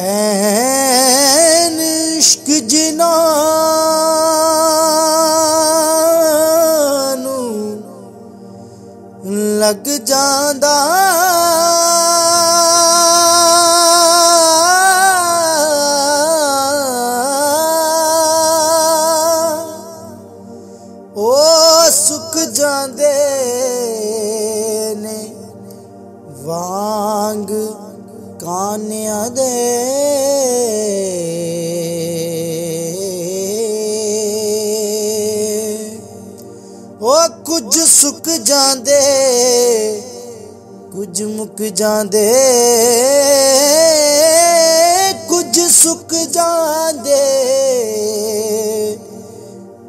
ऐन इश्क जिन्हां नूं लग जांदा ओ सुक जांदे ने वांग कानियां दे। ओ कुछ सुक जांदे कुछ मुक जांदे, कुछ सुक जांदे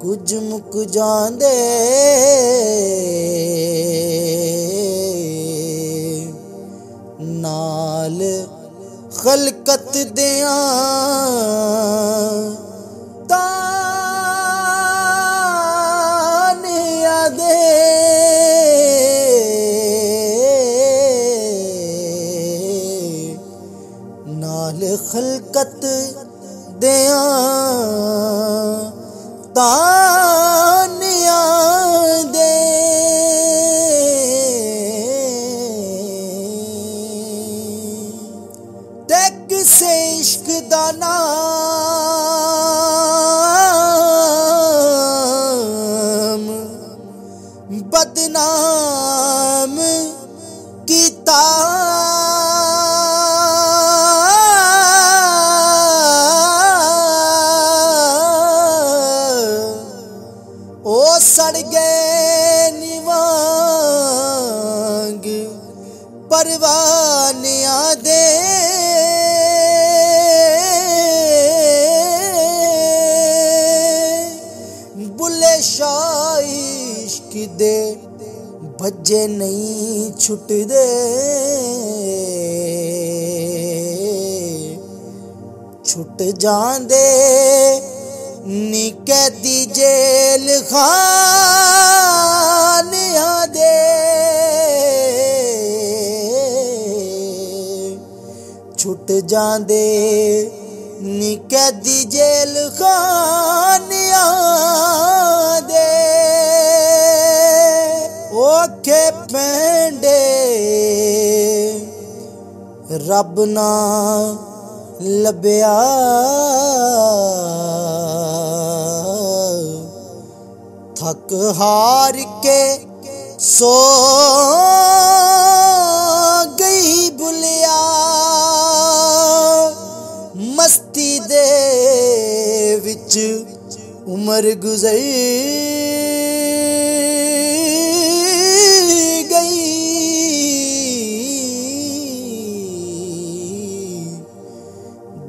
कुछ मुक जांदे। नाल खलकत दियां तानियां दे। नाल खलकत दियां तानियां दे। ते किसे इश्क दा नाम बदनाम कीता। ओ सड़ गए निवांग परवानियां दे। बुले शाह इश्क दे भज्जे नहीं छुटदे। छुट जांदे नी कैदी जेल खानियां दे। छुट जांदे नी कैदी जेल खानियां दे। ओखे पैंडे रब ना लभ्या, थक हार के सो गई बुलिया। मस्ती दे विच उमर गुजर गई।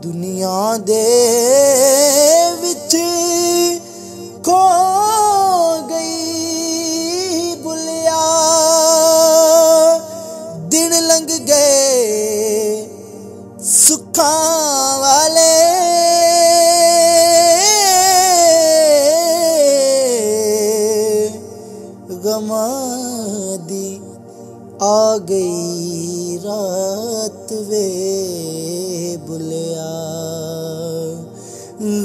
दुनिया दे विच खो गई बुलिया। दिन लंघ गए सुखां वाले, गमां दी आ गई रात वे बुलिया।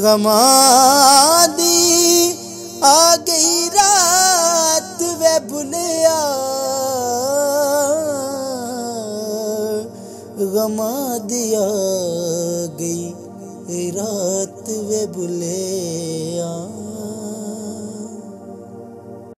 गमां दी आ गई रात वे बुलिया। गमां दी आ गई रात वे बुलिया।